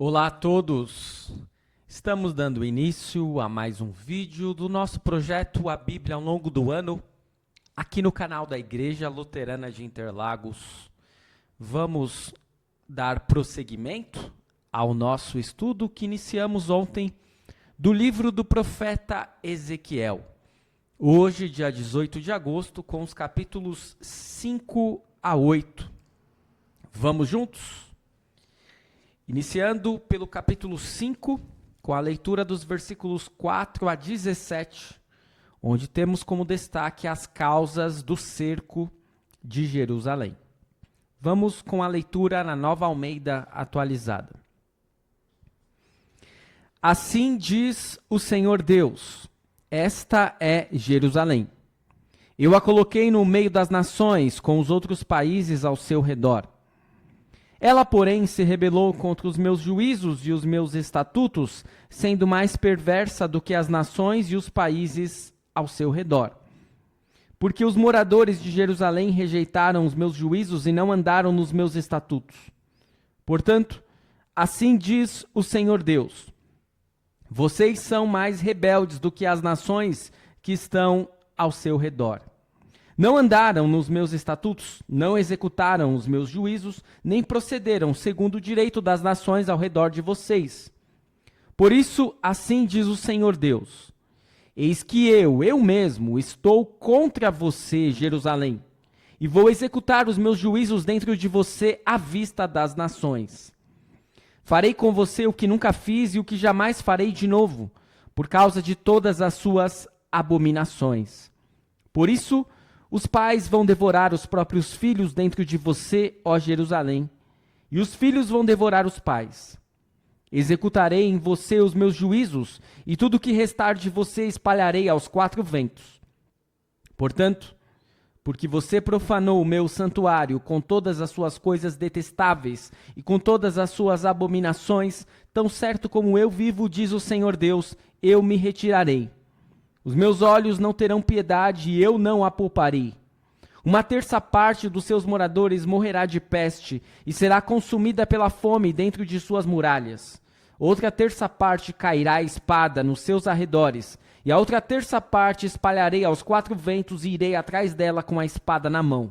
Olá a todos! Estamos dando início a mais um vídeo do nosso projeto A Bíblia ao longo do ano, aqui no canal da Igreja Luterana de Interlagos. Vamos dar prosseguimento ao nosso estudo que iniciamos ontem do livro do profeta Ezequiel. Hoje, dia 18 de agosto, com os capítulos 5 a 8. Vamos juntos? Iniciando pelo capítulo 5, com a leitura dos versículos 4 a 17, onde temos como destaque as causas do cerco de Jerusalém. Vamos com a leitura na Nova Almeida atualizada. Assim diz o Senhor Deus, esta é Jerusalém. Eu a coloquei no meio das nações, com os outros países ao seu redor. Ela, porém, se rebelou contra os meus juízos e os meus estatutos, sendo mais perversa do que as nações e os países ao seu redor. Porque os moradores de Jerusalém rejeitaram os meus juízos e não andaram nos meus estatutos. Portanto, assim diz o Senhor Deus: vocês são mais rebeldes do que as nações que estão ao seu redor. Não andaram nos meus estatutos, não executaram os meus juízos, nem procederam segundo o direito das nações ao redor de vocês. Por isso, assim diz o Senhor Deus: eis que eu mesmo, estou contra você, Jerusalém, e vou executar os meus juízos dentro de você à vista das nações. Farei com você o que nunca fiz e o que jamais farei de novo, por causa de todas as suas abominações. Por isso, os pais vão devorar os próprios filhos dentro de você, ó Jerusalém, e os filhos vão devorar os pais. Executarei em você os meus juízos, e tudo o que restar de você espalharei aos quatro ventos. Portanto, porque você profanou o meu santuário com todas as suas coisas detestáveis e com todas as suas abominações, tão certo como eu vivo, diz o Senhor Deus, eu me retirarei. Os meus olhos não terão piedade e eu não a pouparei. Uma terça parte dos seus moradores morrerá de peste e será consumida pela fome dentro de suas muralhas. Outra terça parte cairá a espada nos seus arredores, e a outra terça parte espalharei aos quatro ventos e irei atrás dela com a espada na mão.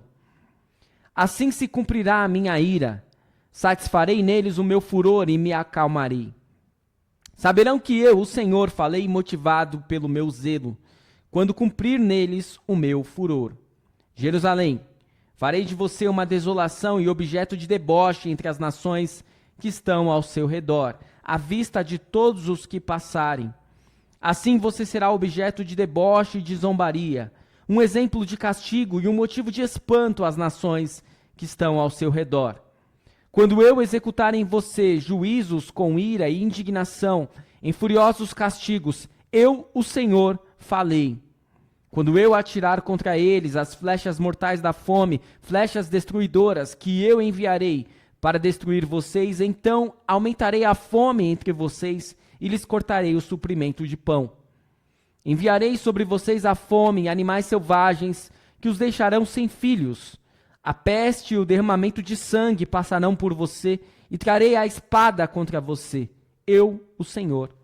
Assim se cumprirá a minha ira, satisfarei neles o meu furor e me acalmarei. Saberão que eu, o Senhor, falei motivado pelo meu zelo, quando cumprir neles o meu furor. Jerusalém, farei de você uma desolação e objeto de deboche entre as nações que estão ao seu redor, à vista de todos os que passarem. Assim você será objeto de deboche e de zombaria, um exemplo de castigo e um motivo de espanto às nações que estão ao seu redor. Quando eu executar em você juízos com ira e indignação, em furiosos castigos, eu, o Senhor, falei. Quando eu atirar contra eles as flechas mortais da fome, flechas destruidoras que eu enviarei para destruir vocês, então aumentarei a fome entre vocês e lhes cortarei o suprimento de pão. Enviarei sobre vocês a fome e animais selvagens que os deixarão sem filhos. A peste e o derramamento de sangue passarão por você, e trarei a espada contra você. Eu, o Senhor,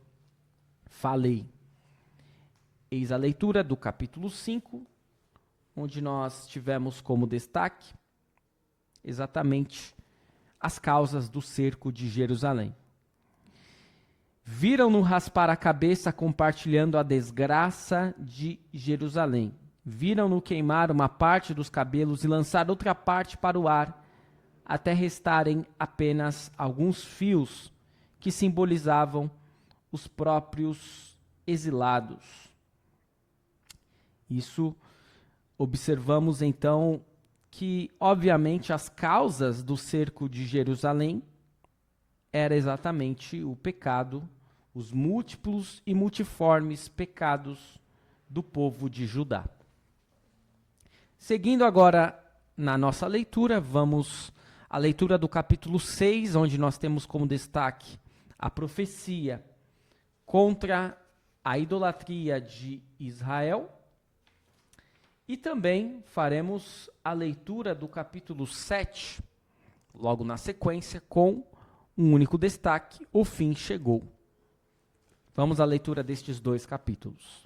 falei. Eis a leitura do capítulo 5, onde nós tivemos como destaque exatamente as causas do cerco de Jerusalém. Viram-no raspar a cabeça compartilhando a desgraça de Jerusalém. Viram-no queimar uma parte dos cabelos e lançar outra parte para o ar, até restarem apenas alguns fios que simbolizavam os próprios exilados. Isso observamos então que, obviamente, as causas do cerco de Jerusalém era exatamente o pecado, os múltiplos e multiformes pecados do povo de Judá. Seguindo agora na nossa leitura, vamos à leitura do capítulo 6, onde nós temos como destaque a profecia contra a idolatria de Israel. E também faremos a leitura do capítulo 7, logo na sequência, com um único destaque: o fim chegou. Vamos à leitura destes 2 capítulos.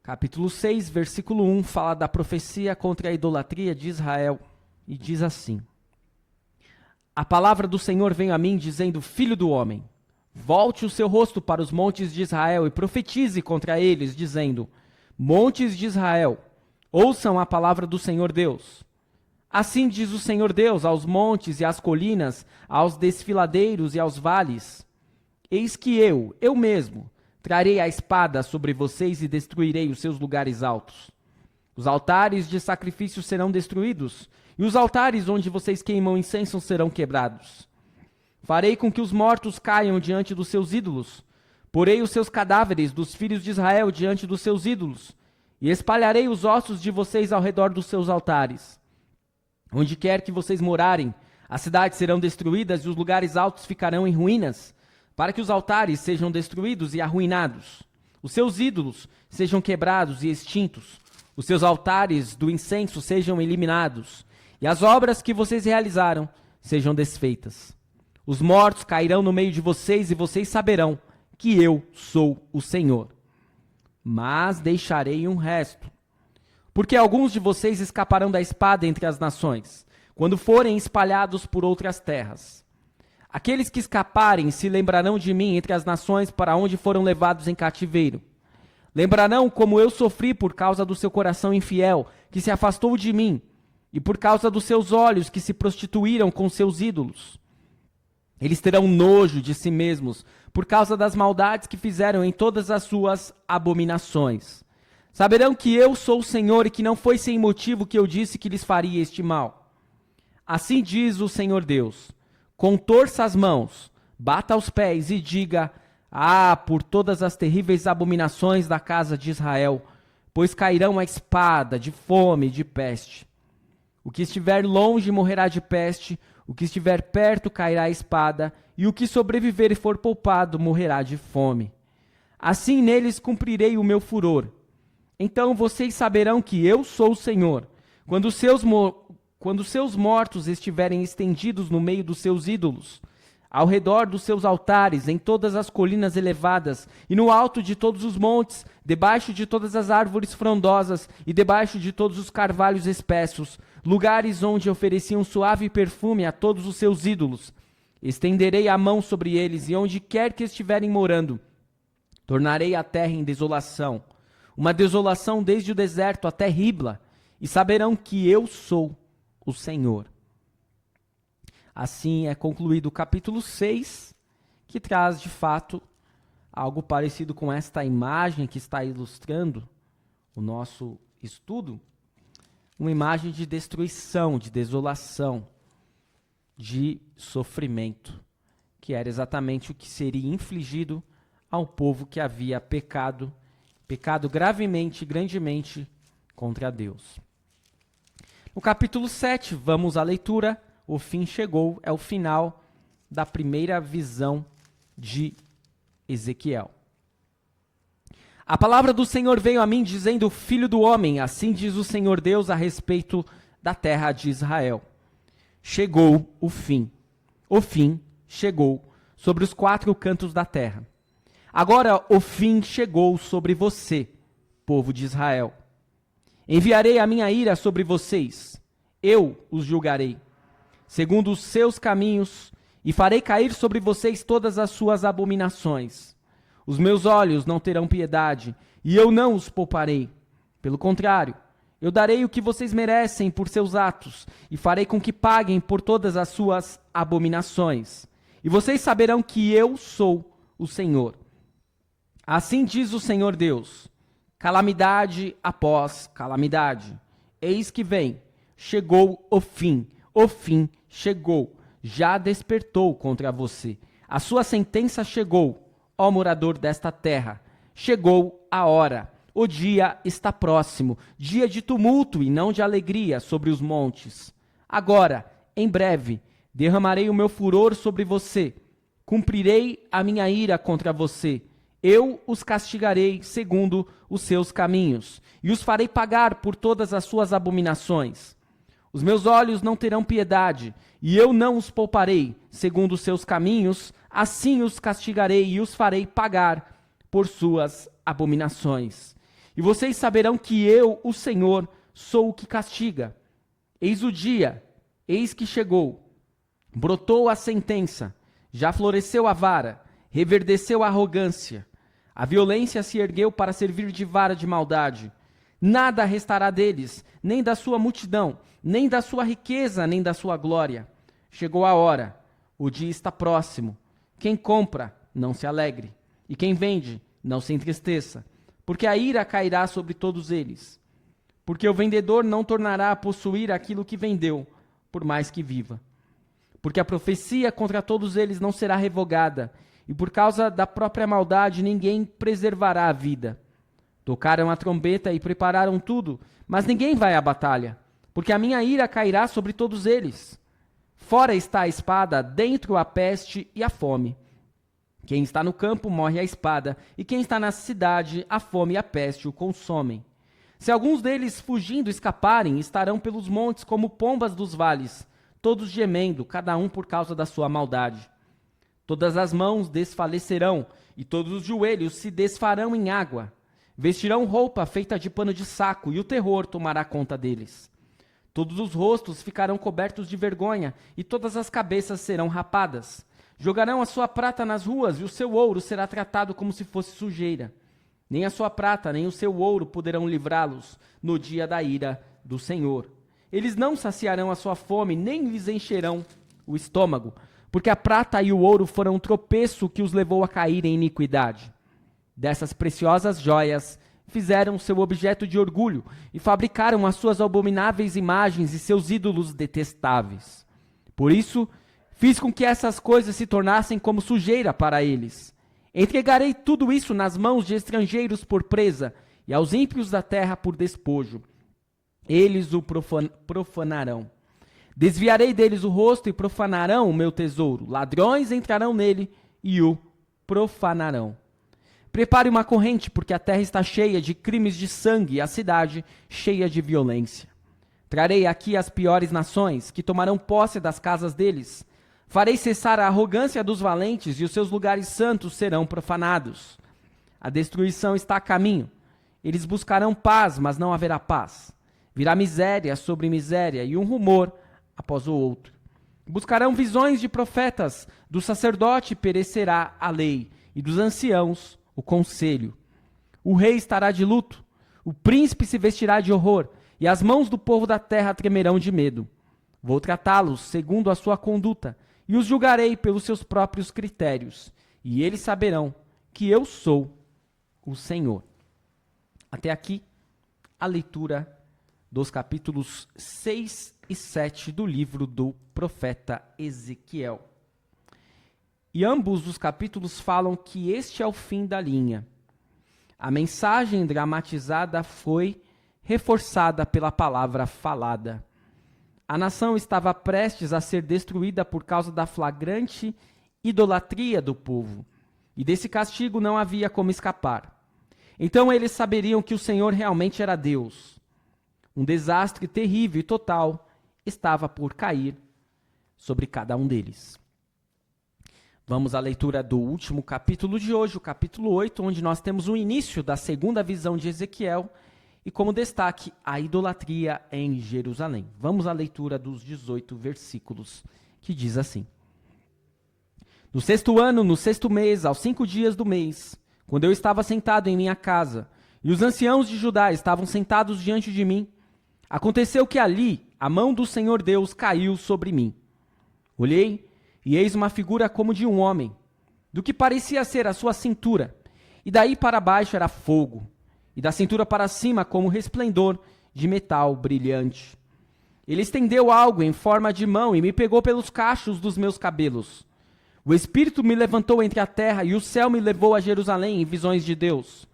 Capítulo 6, versículo 1, fala da profecia contra a idolatria de Israel, e diz assim: A palavra do Senhor veio a mim, dizendo: Filho do homem, volte o seu rosto para os montes de Israel e profetize contra eles, dizendo: Montes de Israel, ouçam a palavra do Senhor Deus. Assim diz o Senhor Deus aos montes e às colinas, aos desfiladeiros e aos vales: Eis que eu mesmo, trarei a espada sobre vocês e destruirei os seus lugares altos. Os altares de sacrifício serão destruídos, e os altares onde vocês queimam incenso serão quebrados. Farei com que os mortos caiam diante dos seus ídolos. Porei os seus cadáveres dos filhos de Israel diante dos seus ídolos, e espalharei os ossos de vocês ao redor dos seus altares. Onde quer que vocês morarem, as cidades serão destruídas e os lugares altos ficarão em ruínas, para que os altares sejam destruídos e arruinados, os seus ídolos sejam quebrados e extintos, os seus altares do incenso sejam eliminados, e as obras que vocês realizaram sejam desfeitas. Os mortos cairão no meio de vocês e vocês saberão que eu sou o Senhor. Mas deixarei um resto, porque alguns de vocês escaparão da espada entre as nações, quando forem espalhados por outras terras. Aqueles que escaparem se lembrarão de mim entre as nações para onde foram levados em cativeiro. Lembrarão como eu sofri por causa do seu coração infiel, que se afastou de mim, e por causa dos seus olhos que se prostituíram com seus ídolos. Eles terão nojo de si mesmos, por causa das maldades que fizeram em todas as suas abominações. Saberão que eu sou o Senhor e que não foi sem motivo que eu disse que lhes faria este mal. Assim diz o Senhor Deus: contorça as mãos, bata os pés e diga: por todas as terríveis abominações da casa de Israel, pois cairão a espada, de fome e de peste. O que estiver longe morrerá de peste, o que estiver perto cairá a espada, e o que sobreviver e for poupado morrerá de fome. Assim neles cumprirei o meu furor. Então vocês saberão que eu sou o Senhor, quando seus mortos estiverem estendidos no meio dos seus ídolos, ao redor dos seus altares, em todas as colinas elevadas, e no alto de todos os montes, debaixo de todas as árvores frondosas, e debaixo de todos os carvalhos espessos, lugares onde ofereciam suave perfume a todos os seus ídolos. Estenderei a mão sobre eles, e onde quer que estiverem morando, tornarei a terra em desolação, uma desolação desde o deserto até Ribla, e saberão que eu sou o Senhor. Assim é concluído o capítulo 6, que traz de fato algo parecido com esta imagem que está ilustrando o nosso estudo, uma imagem de destruição, de desolação, de sofrimento, que era exatamente o que seria infligido ao povo que havia pecado gravemente, grandemente contra Deus. No capítulo 7, vamos à leitura. O fim chegou, é o final da primeira visão de Ezequiel. A palavra do Senhor veio a mim dizendo: Filho do homem, assim diz o Senhor Deus a respeito da terra de Israel. Chegou o fim chegou sobre os 4 cantos da terra. Agora o fim chegou sobre você, povo de Israel. Enviarei a minha ira sobre vocês, eu os julgarei, segundo os seus caminhos, e farei cair sobre vocês todas as suas abominações. Os meus olhos não terão piedade, e eu não os pouparei. Pelo contrário, eu darei o que vocês merecem por seus atos, e farei com que paguem por todas as suas abominações. E vocês saberão que eu sou o Senhor. Assim diz o Senhor Deus: calamidade após calamidade. Eis que vem, chegou o fim chegou, já despertou contra você. A sua sentença chegou, ó morador desta terra. Chegou a hora, o dia está próximo, dia de tumulto e não de alegria sobre os montes. Agora, em breve, derramarei o meu furor sobre você, cumprirei a minha ira contra você. Eu os castigarei segundo os seus caminhos, e os farei pagar por todas as suas abominações. Os meus olhos não terão piedade, e eu não os pouparei, segundo os seus caminhos, assim os castigarei e os farei pagar por suas abominações. E vocês saberão que eu, o Senhor, sou o que castiga. Eis o dia, eis que chegou. Brotou a sentença, já floresceu a vara, reverdeceu a arrogância. A violência se ergueu para servir de vara de maldade. Nada restará deles, nem da sua multidão, nem da sua riqueza, nem da sua glória. Chegou a hora, o dia está próximo. Quem compra, não se alegre, e quem vende, não se entristeça, porque a ira cairá sobre todos eles. Porque o vendedor não tornará a possuir aquilo que vendeu, por mais que viva. Porque a profecia contra todos eles não será revogada, e por causa da própria maldade ninguém preservará a vida. Tocaram a trombeta e prepararam tudo, mas ninguém vai à batalha, porque a minha ira cairá sobre todos eles. Fora está a espada, dentro a peste e a fome. Quem está no campo morre à espada, e quem está na cidade, a fome e a peste o consomem. Se alguns deles fugindo escaparem, estarão pelos montes como pombas dos vales, todos gemendo, cada um por causa da sua maldade. Todas as mãos desfalecerão, e todos os joelhos se desfarão em água. Vestirão roupa feita de pano de saco, e o terror tomará conta deles. Todos os rostos ficarão cobertos de vergonha, e todas as cabeças serão rapadas. Jogarão a sua prata nas ruas, e o seu ouro será tratado como se fosse sujeira. Nem a sua prata, nem o seu ouro poderão livrá-los no dia da ira do Senhor. Eles não saciarão a sua fome, nem lhes encherão o estômago, porque a prata e o ouro foram um tropeço que os levou a cair em iniquidade. Dessas preciosas joias fizeram seu objeto de orgulho e fabricaram as suas abomináveis imagens e seus ídolos detestáveis. Por isso, fiz com que essas coisas se tornassem como sujeira para eles. Entregarei tudo isso nas mãos de estrangeiros por presa e aos ímpios da terra por despojo. Eles o profanarão. Desviarei deles o rosto e profanarão o meu tesouro. Ladrões entrarão nele e o profanarão. Prepare uma corrente, porque a terra está cheia de crimes de sangue e a cidade cheia de violência. Trarei aqui as piores nações, que tomarão posse das casas deles. Farei cessar a arrogância dos valentes, e os seus lugares santos serão profanados. A destruição está a caminho. Eles buscarão paz, mas não haverá paz. Virá miséria sobre miséria, e um rumor após o outro. Buscarão visões de profetas, do sacerdote perecerá a lei, e dos anciãos o conselho. O rei estará de luto, o príncipe se vestirá de horror, e as mãos do povo da terra tremerão de medo. Vou tratá-los segundo a sua conduta, e os julgarei pelos seus próprios critérios, e eles saberão que eu sou o Senhor. Até aqui, a leitura dos capítulos 6 e 7 do livro do profeta Ezequiel. E ambos os capítulos falam que este é o fim da linha. A mensagem dramatizada foi reforçada pela palavra falada. A nação estava prestes a ser destruída por causa da flagrante idolatria do povo, e desse castigo não havia como escapar. Então eles saberiam que o Senhor realmente era Deus. Um desastre terrível e total estava por cair sobre cada um deles. Vamos à leitura do último capítulo de hoje, o capítulo 8, onde nós temos o início da segunda visão de Ezequiel e, como destaque, a idolatria em Jerusalém. Vamos à leitura dos 18 versículos, que diz assim: No sexto ano, no sexto mês, aos 5 dias do mês, quando eu estava sentado em minha casa, e os anciãos de Judá estavam sentados diante de mim, aconteceu que ali a mão do Senhor Deus caiu sobre mim. Olhei, e eis uma figura como de um homem, do que parecia ser a sua cintura, e daí para baixo era fogo, e da cintura para cima como resplendor de metal brilhante. Ele estendeu algo em forma de mão e me pegou pelos cachos dos meus cabelos. O Espírito me levantou entre a terra e o céu me levou a Jerusalém em visões de Deus,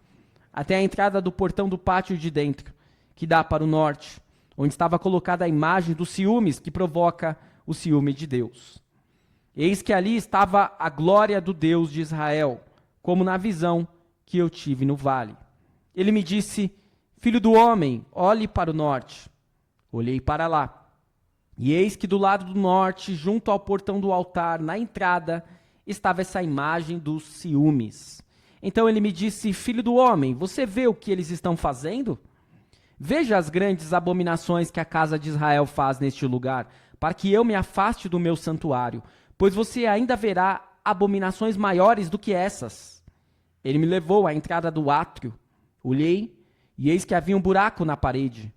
até a entrada do portão do pátio de dentro, que dá para o norte, onde estava colocada a imagem dos ciúmes que provoca o ciúme de Deus. Eis que ali estava a glória do Deus de Israel, como na visão que eu tive no vale. Ele me disse: Filho do homem, olhe para o norte. Olhei para lá, E eis que do lado do norte, junto ao portão do altar, na entrada, estava essa imagem dos ciúmes. Então ele me disse: filho do homem, você vê o que eles estão fazendo? Veja as grandes abominações que a casa de Israel faz neste lugar, para que eu me afaste do meu santuário, pois você ainda verá abominações maiores do que essas. Ele me levou à entrada do átrio. Olhei, e eis que havia um buraco na parede.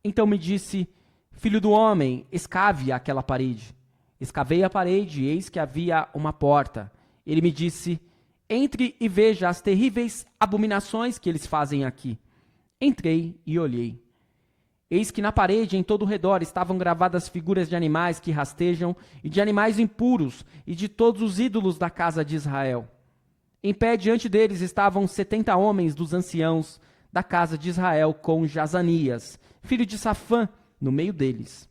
Então me disse: filho do homem, escave aquela parede. Escavei a parede, e eis que havia uma porta. Ele me disse: entre e veja as terríveis abominações que eles fazem aqui. Entrei e olhei. Eis que na parede, em todo o redor, estavam gravadas figuras de animais que rastejam, e de animais impuros, e de todos os ídolos da casa de Israel. Em pé diante deles estavam 70 homens dos anciãos da casa de Israel, com Jazanias, filho de Safã, no meio deles.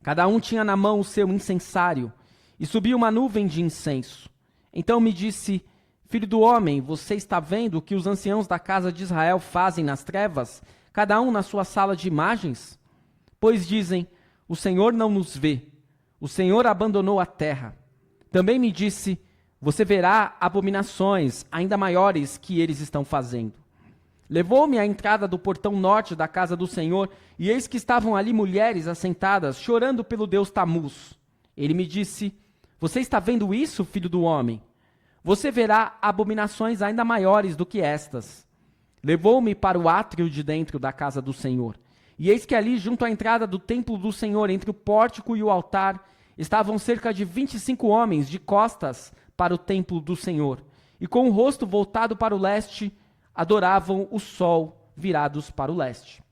Cada um tinha na mão o seu incensário, e subia uma nuvem de incenso. Então me disse: filho do homem, você está vendo o que os anciãos da casa de Israel fazem nas trevas, cada um na sua sala de imagens? Pois dizem: o Senhor não nos vê, o Senhor abandonou a terra. Também me disse: você verá abominações ainda maiores que eles estão fazendo. Levou-me à entrada do portão norte da casa do Senhor, e eis que estavam ali mulheres assentadas, chorando pelo deus Tamuz. Ele me disse: você está vendo isso, filho do homem? Você verá abominações ainda maiores do que estas. Levou-me para o átrio de dentro da casa do Senhor. E eis que ali, junto à entrada do templo do Senhor, entre o pórtico e o altar, estavam cerca de 25 homens de costas para o templo do Senhor. E com o rosto voltado para o leste, adoravam o sol, virados para o leste.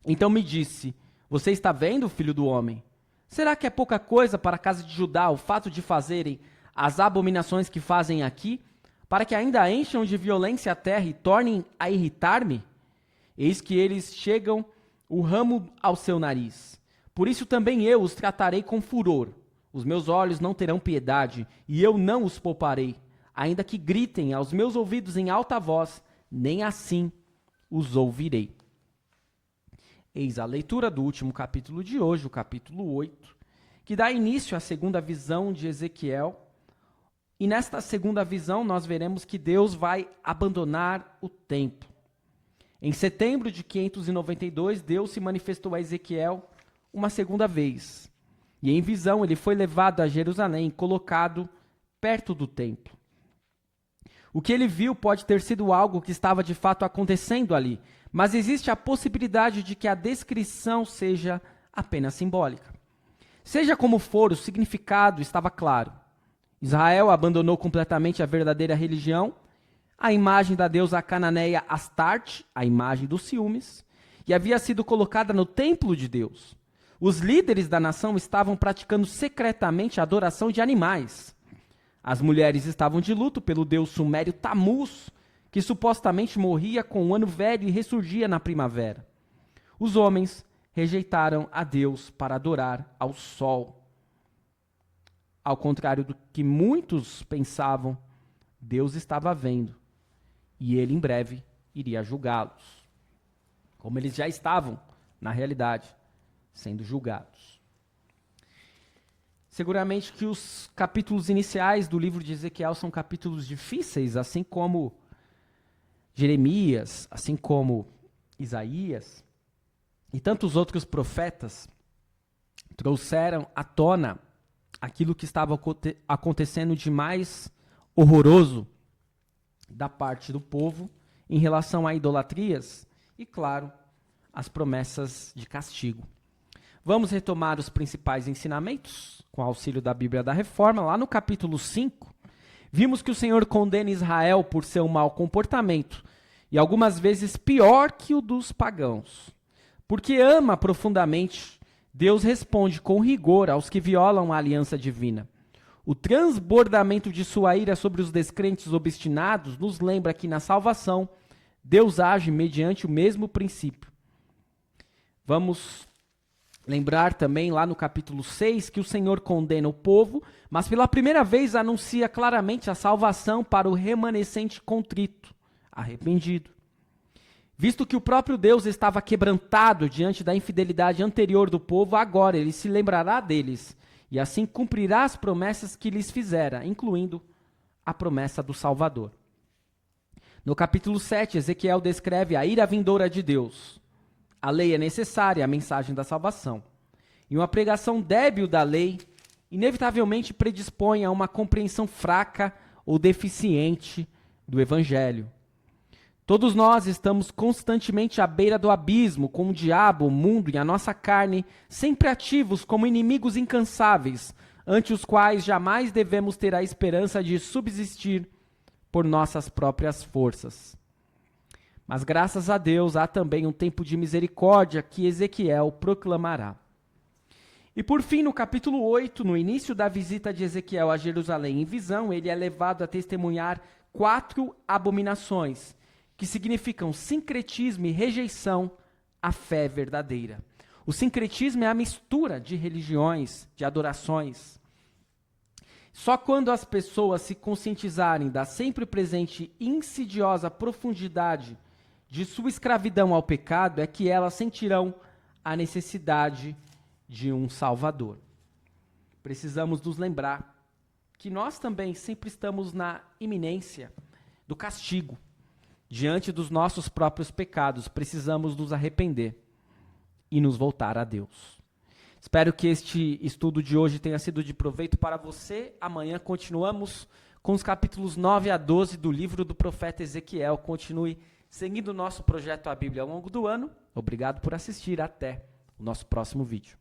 Então me disse: você está vendo, filho do homem? Será que é pouca coisa para a casa de Judá o fato de fazerem as abominações que fazem aqui, para que ainda encham de violência a terra e tornem a irritar-me? Eis que eles chegam o ramo ao seu nariz. Por isso também eu os tratarei com furor. Os meus olhos não terão piedade, e eu não os pouparei, ainda que gritem aos meus ouvidos em alta voz, nem assim os ouvirei. Eis a leitura do último capítulo de hoje, o capítulo 8, que dá início à segunda visão de Ezequiel. E nesta segunda visão nós veremos que Deus vai abandonar o templo. Em setembro de 592, Deus se manifestou a Ezequiel uma segunda vez. E em visão ele foi levado a Jerusalém, colocado perto do templo. O que ele viu pode ter sido algo que estava de fato acontecendo ali, mas existe a possibilidade de que a descrição seja apenas simbólica. Seja como for, o significado estava claro. Israel abandonou completamente a verdadeira religião, a imagem da deusa cananeia Astarte, a imagem dos ciúmes, e havia sido colocada no templo de Deus. Os líderes da nação estavam praticando secretamente a adoração de animais. As mulheres estavam de luto pelo deus sumério Tamuz, que supostamente morria com o ano velho e ressurgia na primavera. Os homens rejeitaram a Deus para adorar ao sol. Ao contrário do que muitos pensavam, Deus estava vendo e ele em breve iria julgá-los, como eles já estavam, na realidade, sendo julgados. Seguramente que os capítulos iniciais do livro de Ezequiel são capítulos difíceis, assim como Jeremias, assim como Isaías e tantos outros profetas trouxeram à tona aquilo que estava acontecendo de mais horroroso da parte do povo em relação a idolatrias e, claro, as promessas de castigo. Vamos retomar os principais ensinamentos com auxílio da Bíblia da Reforma. Lá no capítulo 5, vimos que o Senhor condena Israel por seu mau comportamento e algumas vezes pior que o dos pagãos. Porque ama profundamente, Deus responde com rigor aos que violam a aliança divina. O transbordamento de sua ira sobre os descrentes obstinados nos lembra que na salvação, Deus age mediante o mesmo princípio. Vamos lembrar também lá no capítulo 6 que o Senhor condena o povo, mas pela primeira vez anuncia claramente a salvação para o remanescente contrito, arrependido. Visto que o próprio Deus estava quebrantado diante da infidelidade anterior do povo, agora ele se lembrará deles e assim cumprirá as promessas que lhes fizera, incluindo a promessa do Salvador. No capítulo 7, Ezequiel descreve a ira vindoura de Deus. A lei é necessária, a mensagem da salvação. E uma pregação débil da lei inevitavelmente predispõe a uma compreensão fraca ou deficiente do Evangelho. Todos nós estamos constantemente à beira do abismo, com o diabo, o mundo e a nossa carne, sempre ativos como inimigos incansáveis, ante os quais jamais devemos ter a esperança de subsistir por nossas próprias forças. Mas graças a Deus há também um tempo de misericórdia que Ezequiel proclamará. E por fim, no capítulo 8, no início da visita de Ezequiel a Jerusalém em visão, ele é levado a testemunhar 4 abominações, que significam sincretismo e rejeição à fé verdadeira. O sincretismo é a mistura de religiões, de adorações. Só quando as pessoas se conscientizarem da sempre presente e insidiosa profundidade de sua escravidão ao pecado é que elas sentirão a necessidade de um Salvador. Precisamos nos lembrar que nós também sempre estamos na iminência do castigo. Diante dos nossos próprios pecados, precisamos nos arrepender e nos voltar a Deus. Espero que este estudo de hoje tenha sido de proveito para você. Amanhã continuamos com os capítulos 9 a 12 do livro do profeta Ezequiel. Continue seguindo o nosso projeto A Bíblia ao longo do ano. Obrigado por assistir. Até o nosso próximo vídeo.